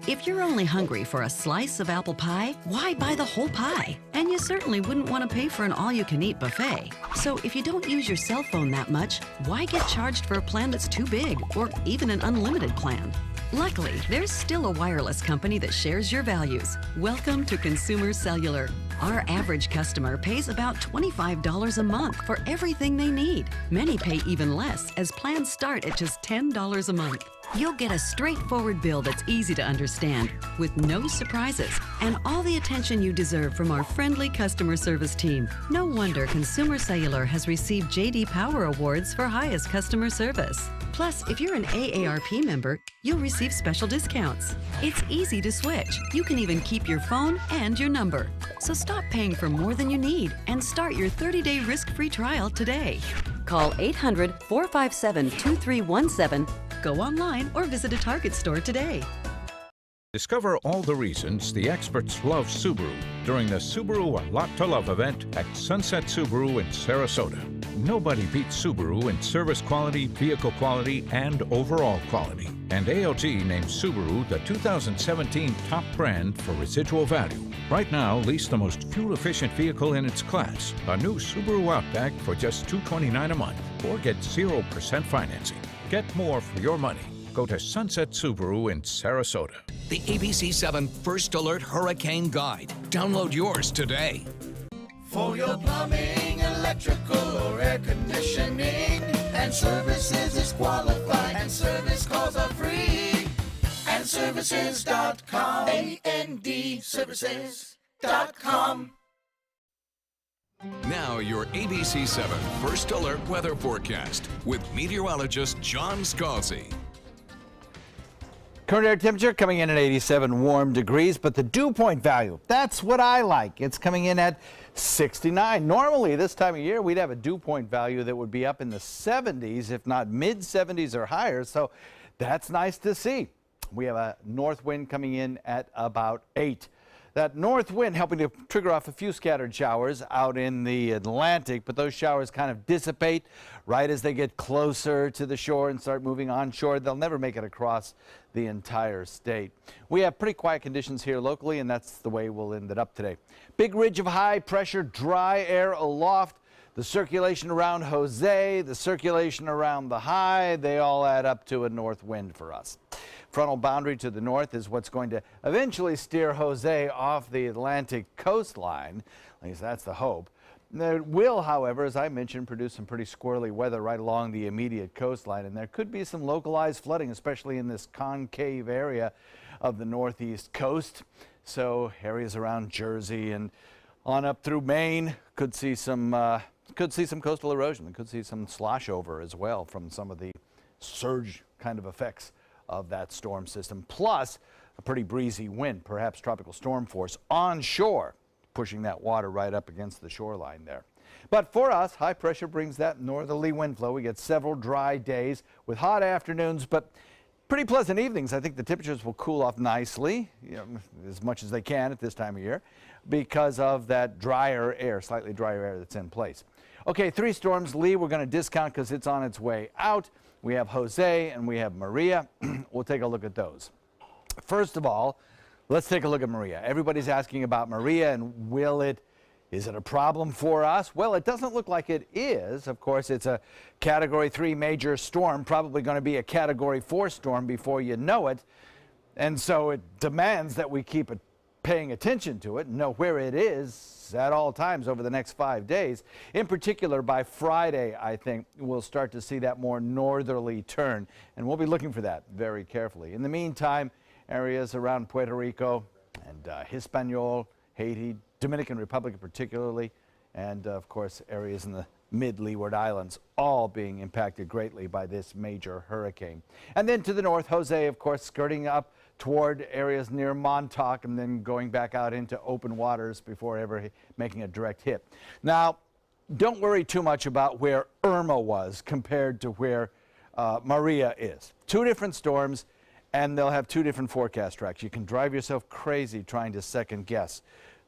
If you're only hungry for a slice of apple pie, why buy the whole pie? And you certainly wouldn't want to pay for an all-you-can-eat buffet. So if you don't use your cell phone that much, why get charged for a plan that's too big or even an unlimited plan? Luckily, there's still a wireless company that shares your values. Welcome to Consumer Cellular. Our average customer pays about $25 a month for everything they need. Many pay even less, as plans start at just $10 a month. You'll get a straightforward bill that's easy to understand, with no surprises, and all the attention you deserve from our friendly customer service team. No wonder Consumer Cellular has received J.D. Power Awards for highest customer service. Plus, if you're an AARP member, you'll receive special discounts. It's easy to switch. You can even keep your phone and your number. So stop paying for more than you need and start your 30-day risk-free trial today. Call 800-457-2317, go online, or visit a Target store today. Discover all the reasons the experts love Subaru during the Subaru A Lot to Love event at Sunset Subaru in Sarasota. Nobody beats Subaru in service quality, vehicle quality, and overall quality. And ALG named Subaru the 2017 top brand for residual value. Right now, lease the most fuel-efficient vehicle in its class, a new Subaru Outback for just $229 a month, or get 0% financing. Get more for your money. Go to Sunset Subaru in Sarasota. The ABC7 First Alert Hurricane Guide. Download yours today. For your plumbing, electrical, or air conditioning, and services is qualified, and service calls are free. And services.com. AND services.com. Now your ABC7 First Alert weather forecast with meteorologist John Scalzi. Current air temperature coming in at 87 warm degrees, but the dew point value, that's what I like. It's coming in at 69. Normally, this time of year, we'd have a dew point value that would be up in the 70s, if not mid 70s or higher. So that's nice to see. We have a north wind coming in at about 8. That north wind helping to trigger off a few scattered showers out in the Atlantic, but those showers kind of dissipate right as they get closer to the shore and start moving onshore. They'll never make it across the entire state. We have pretty quiet conditions here locally, and that's the way we'll end it up today. Big ridge of high pressure, dry air aloft. The circulation around Jose, the circulation around the high, they all add up to a north wind for us. Frontal boundary to the north is what's going to eventually steer Jose off the Atlantic coastline. At least that's the hope. It will, however, as I mentioned, produce some pretty squirrely weather right along the immediate coastline, and there could be some localized flooding, especially in this concave area of the northeast coast. So areas around Jersey and on up through Maine could see some coastal erosion, and could see some slosh over as well from some of the surge kind of effects of that storm system, plus a pretty breezy wind, perhaps tropical storm force onshore, pushing that water right up against the shoreline there. But for us, high pressure brings that northerly wind flow. We get several dry days with hot afternoons, but pretty pleasant evenings. I think the temperatures will cool off nicely, as much as they can at this time of year, because of that drier air, slightly drier air that's in place. Okay, 3 storms. Lee, we're going to discount because it's on its way out. We have Jose and we have Maria. We'll take a look at those. First of all, let's take a look at Maria. Everybody's asking about Maria and is it a problem for us? Well, it doesn't look like it is. Of course, it's a Category 3 major storm, probably going to be a Category 4 storm before you know it. And so it demands that we keep paying attention to it and know where it is at all times over the next 5 days. In particular, by Friday, I think we'll start to see that more northerly turn, and we'll be looking for that very carefully. In the meantime, areas around Puerto Rico and Hispaniola, Haiti, Dominican Republic particularly, and of course areas in the mid-Leeward Islands, all being impacted greatly by this major hurricane. And then to the north, Jose, of course, skirting up toward areas near Montauk and then going back out into open waters before ever making a direct hit. Now, don't worry too much about where Irma was compared to where Maria is. 2 different storms, and they'll have 2 different forecast tracks. You can drive yourself crazy trying to second guess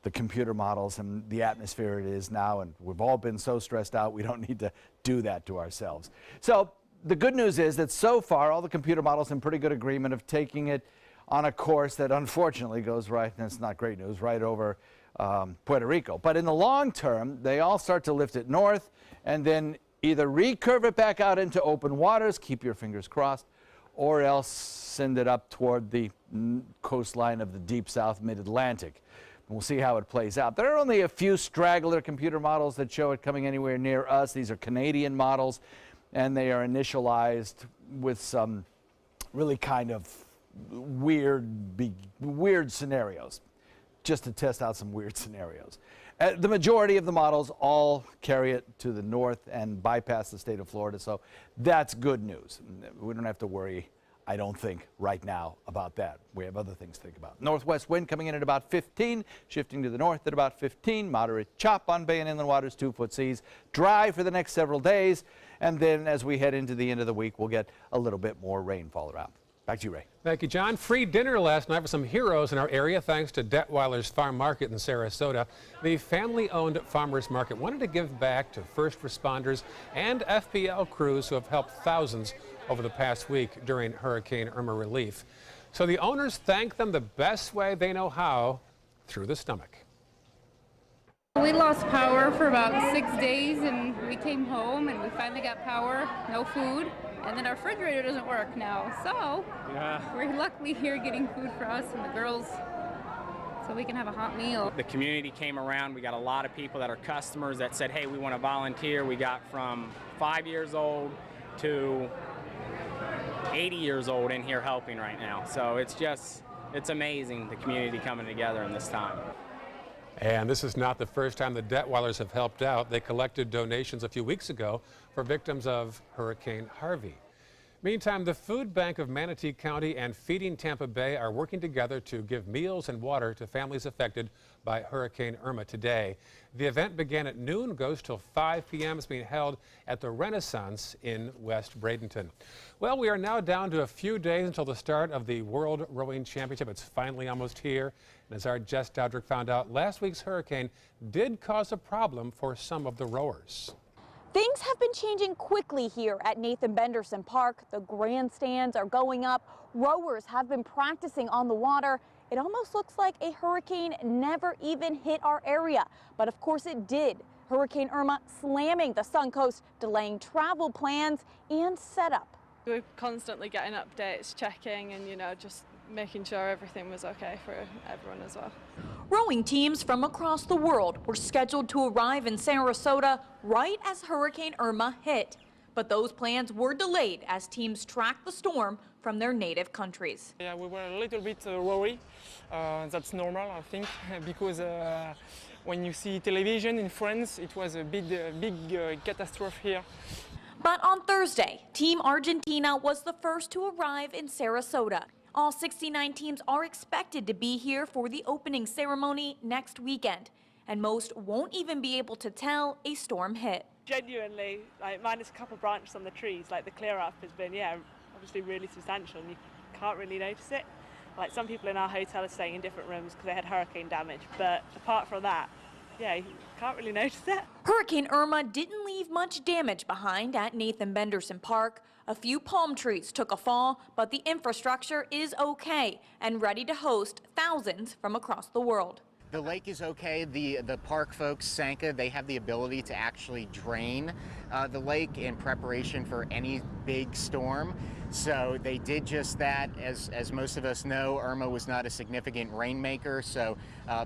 the computer models and the atmosphere it is now, and we've all been so stressed out we don't need to do that to ourselves. So the good news is that so far all the computer models in pretty good agreement of taking it on a course that unfortunately goes right, and it's not great news, right over Puerto Rico. But in the long term, they all start to lift it north and then either recurve it back out into open waters, keep your fingers crossed, or else send it up toward the coastline of the deep south mid-Atlantic. We'll see how it plays out. There are only a few straggler computer models that show it coming anywhere near us. These are Canadian models, and they are initialized with some really kind of weird scenarios, just to test out some weird scenarios. The majority of the models all carry it to the north and bypass the state of Florida, so that's good news. We don't have to worry, I don't think, right now about that. We have other things to think about. Northwest wind coming in at about 15, shifting to the north at about 15, moderate chop on bay and inland waters, 2-foot seas, dry for the next several days, and then as we head into the end of the week, we'll get a little bit more rainfall around. Back to you, Ray. Thank you, John. Free dinner last night for some heroes in our area thanks to Detweiler's Farm Market in Sarasota. The family-owned farmers market wanted to give back to first responders and FPL crews who have helped thousands over the past week during Hurricane Irma relief. So the owners thank them the best way they know how, through the stomach. We lost power for about 6 days and we came home and we finally got power, no food, and then our refrigerator doesn't work now. So we're luckily here getting food for us and the girls so we can have a hot meal. The community came around. We got a lot of people that are customers that said, hey, we want to volunteer. We got from 5 years old to 80 years old in here helping right now. So it's amazing, the community coming together in this time. And this is not the first time the Detweilers have helped out. They collected donations a few weeks ago for victims of Hurricane Harvey. Meantime, the Food Bank of Manatee County and Feeding Tampa Bay are working together to give meals and water to families affected by Hurricane Irma today. The event began at noon, goes till 5 p.m. It's being held at the Renaissance in West Bradenton. Well, we are now down to a few days until the start of the World Rowing Championship. It's finally almost here. And as our Jess Dowdrick found out, last week's hurricane did cause a problem for some of the rowers. Things have been changing quickly here at Nathan Benderson Park. The grandstands are going up. Rowers have been practicing on the water. It almost looks like a hurricane never even hit our area, but of course it did. Hurricane Irma slamming the Suncoast, delaying travel plans and setup. We're constantly getting updates, checking, and just making sure everything was okay for everyone as well. Rowing teams from across the world were scheduled to arrive in Sarasota right as Hurricane Irma hit. But those plans were delayed as teams tracked the storm from their native countries. Yeah, we were a little bit worried. That's normal, I think, because when you see television in France, it was a big catastrophe here. But on Thursday, Team Argentina was the first to arrive in Sarasota. All 69 teams are expected to be here for the opening ceremony next weekend, and most won't even be able to tell a storm hit. Genuinely, minus a couple of branches on the trees, the clear up has been, obviously really substantial, and you can't really notice it. Some people in our hotel are staying in different rooms because they had hurricane damage, but apart from that, you can't really notice it. Hurricane Irma didn't leave much damage behind at Nathan Benderson Park. A few palm trees took a fall, but the infrastructure is okay and ready to host thousands from across the world. The lake is okay. The park folks, Sanka, they have the ability to actually drain the lake in preparation for any big storm. So they did just that. As most of us know, Irma was not a significant rainmaker, so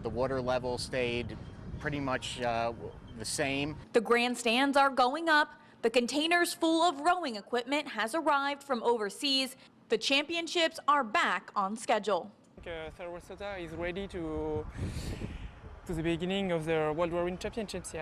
the water level stayed pretty much the same. The grandstands are going up. The containers full of rowing equipment has arrived from overseas. The championships are back on schedule. Sarasota is ready to the beginning of the World Rowing Championships,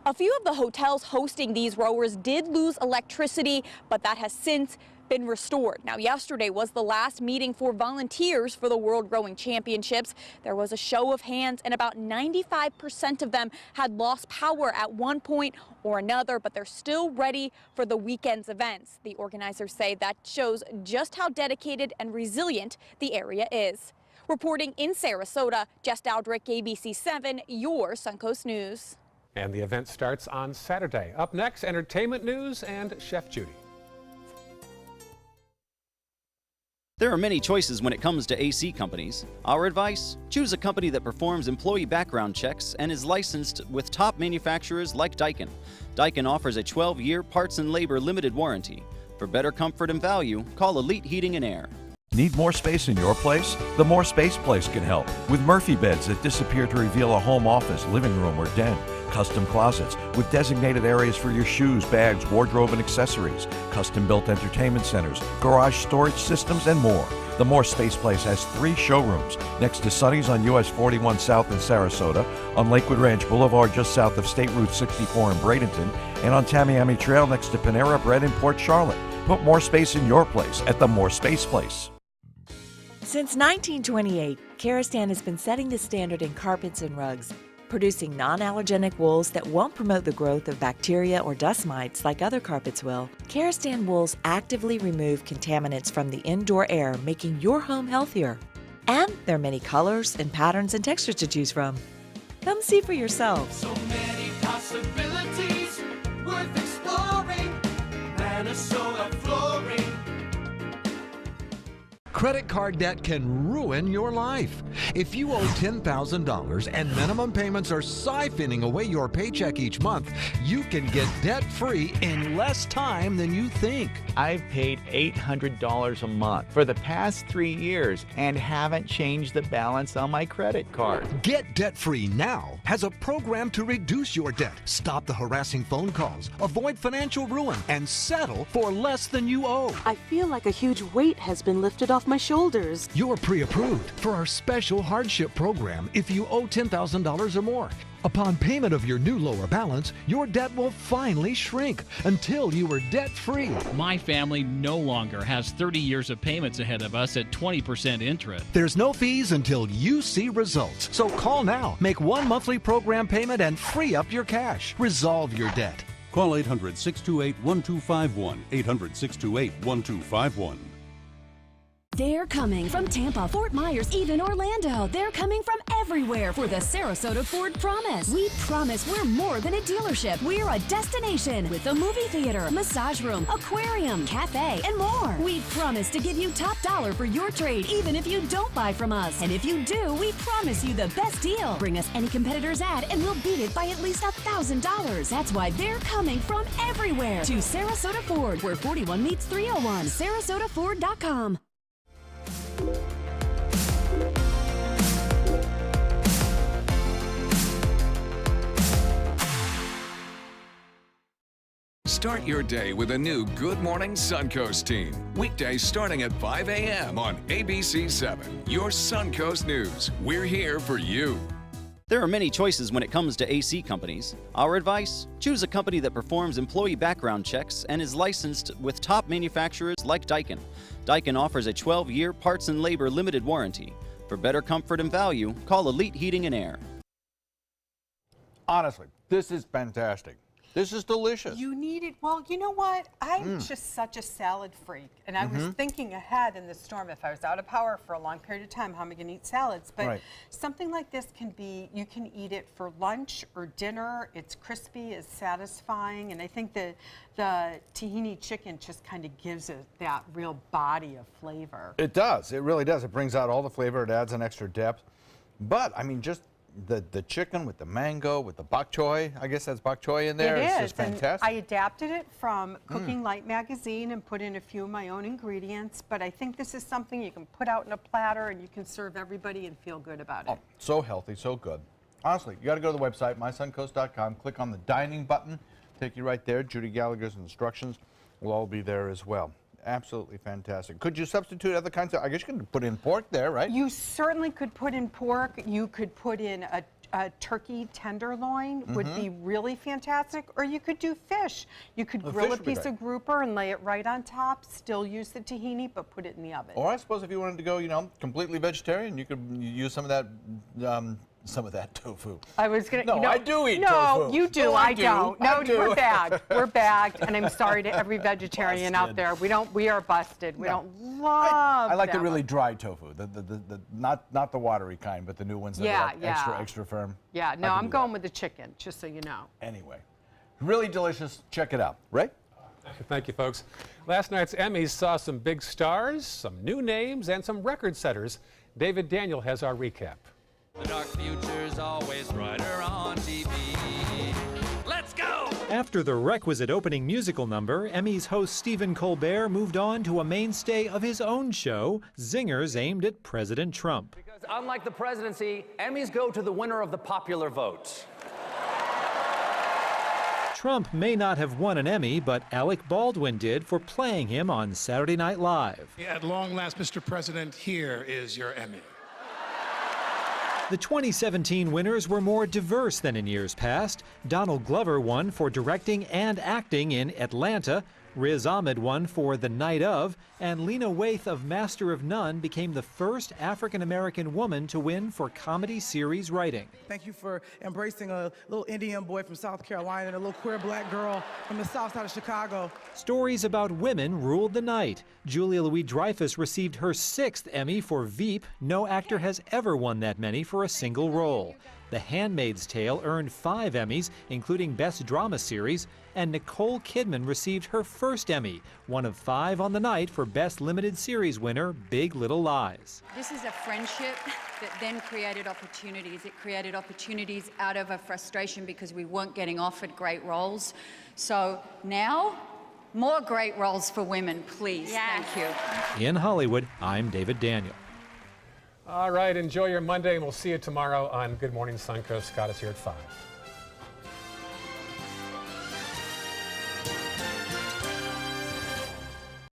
A few of the hotels hosting these rowers did lose electricity, but that has since been restored. Now, yesterday was the last meeting for volunteers for the World Rowing Championships. There was a show of hands, and about 95% of them had lost power at one point or another, but they're still ready for the weekend's events. The organizers say that shows just how dedicated and resilient the area is. Reporting in Sarasota, Jess Dowdrick, ABC7, your Suncoast News. And the event starts on Saturday. Up next, entertainment news and Chef Judy. There are many choices when it comes to AC companies. Our advice: choose a company that performs employee background checks and is licensed with top manufacturers like Daikin. Daikin offers a 12-year parts and labor limited warranty. For better comfort and value, call Elite Heating and Air. Need more space in your place? The More Space Place can help. With Murphy beds that disappear to reveal a home office, living room, or den. Custom closets with designated areas for your shoes, bags, wardrobe, and accessories. Custom-built entertainment centers, garage storage systems, and more. The More Space Place has 3 showrooms next to Sonny's on US 41 South in Sarasota, on Lakewood Ranch Boulevard just south of State Route 64 in Bradenton, and on Tamiami Trail next to Panera Bread in Port Charlotte. Put more space in your place at the More Space Place. Since 1928, Karastan has been setting the standard in carpets and rugs, producing non-allergenic wools that won't promote the growth of bacteria or dust mites like other carpets will. Karastan wools actively remove contaminants from the indoor air, making your home healthier. And there are many colors and patterns and textures to choose from. Come see for yourself. So many possibilities worth exploring. Minnesota Flooring. Credit card debt can ruin your life. If you owe $10,000 and minimum payments are siphoning away your paycheck each month, you can get debt-free in less time than you think. I've paid $800 a month for the past 3 years and haven't changed the balance on my credit card. Get Debt-Free Now has a program to reduce your debt, stop the harassing phone calls, avoid financial ruin, and settle for less than you owe. I feel like a huge weight has been lifted off my shoulders. You're pre-approved for our special hardship program if you owe $10,000 or more. Upon payment of your new lower balance, your debt will finally shrink until you are debt-free. My family no longer has 30 years of payments ahead of us at 20% interest. There's no fees until you see results. So call now, make one monthly program payment, and free up your cash. Resolve your debt. Call 800-628-1251. 800-628-1251. They're coming from Tampa, Fort Myers, even Orlando. They're coming from everywhere for the Sarasota Ford Promise. We promise we're more than a dealership. We're a destination with a movie theater, massage room, aquarium, cafe, and more. We promise to give you top dollar for your trade, even if you don't buy from us. And if you do, we promise you the best deal. Bring us any competitor's ad and we'll beat it by at least $1,000. That's why they're coming from everywhere to Sarasota Ford, where 41 meets 301. SarasotaFord.com. Start your day with a new Good Morning Suncoast team. Weekdays starting at 5 a.m. on ABC 7. Your Suncoast News. We're here for you. There are many choices when it comes to AC companies. Our advice: choose a company that performs employee background checks and is licensed with top manufacturers like Daikin. Daikin offers a 12-year parts and labor limited warranty. For better comfort and value, call Elite Heating and Air. Honestly, this is fantastic. This is delicious. You need it. Well, you know what? I'm just such a salad freak. And I was thinking ahead in the storm, if I was out of power for a long period of time, how am I going to eat salads? But something like this can be, you can eat it for lunch or dinner. It's crispy, it's satisfying. And I think the tahini chicken just kind of gives it that real body of flavor. It does. It really does. It brings out all the flavor. It adds an extra depth. But, I mean, just the chicken with the mango, with the bok choy. I guess that's bok choy in there. It's just fantastic. And I adapted it from Cooking Light magazine and put in a few of my own ingredients, but I think this is something you can put out in a platter and you can serve everybody and feel good about it. Oh, so healthy, so good. Honestly, you got to go to the website, mysuncoast.com, click on the dining button, take you right there. Judy Gallagher's instructions will all be there as well. Absolutely fantastic. Could you substitute other kinds of, I guess you could put in pork there, right? You certainly could put in pork. You could put in a turkey tenderloin, would be really fantastic. Or you could do fish. You could grill a piece of grouper and lay it right on top, still use the tahini, but put it in the oven. Or I suppose if you wanted to go, you know, completely vegetarian, you could use some of that tofu. I was gonna. No, you know, I do eat tofu. No, you do. No, I don't. No, I do. we're bagged. We're bagged, and I'm sorry to every vegetarian out there. We are busted. We don't love. I like the really dry tofu, the not the watery kind, but the new ones that are extra firm. Yeah. No, I'm going with the chicken, just so you know. Anyway, really delicious. Check it out. Right? Thank you, folks. Last night's Emmys saw some big stars, some new names, and some record setters. David Daniel has our recap. The dark future's always brighter on TV. Let's go! After the requisite opening musical number, Emmys host Stephen Colbert moved on to a mainstay of his own show, zingers aimed at President Trump. Because unlike the presidency, Emmys go to the winner of the popular vote. Trump may not have won an Emmy, but Alec Baldwin did for playing him on Saturday Night Live. At long last, Mr. President, here is your Emmy. The 2017 winners were more diverse than in years past. Donald Glover won for directing and acting in Atlanta. Riz Ahmed won for The Night Of, and Lena Waithe of Master of None became the first African-American woman to win for comedy series writing. Thank you for embracing a little Indian boy from South Carolina and a little queer black girl from the south side of Chicago. Stories about women ruled the night. Julia Louis-Dreyfus received her 6th Emmy for Veep. No actor has ever won that many for a single role. The Handmaid's Tale earned 5 Emmys, including Best Drama Series, and Nicole Kidman received her first Emmy, one of 5 on the night for Best Limited Series winner, Big Little Lies. This is a friendship that then created opportunities. It created opportunities out of a frustration because we weren't getting offered great roles. So now, more great roles for women, please. Yes. Thank you. In Hollywood, I'm David Daniel. All right, enjoy your Monday, and we'll see you tomorrow on Good Morning Suncoast. Scott is here at 5.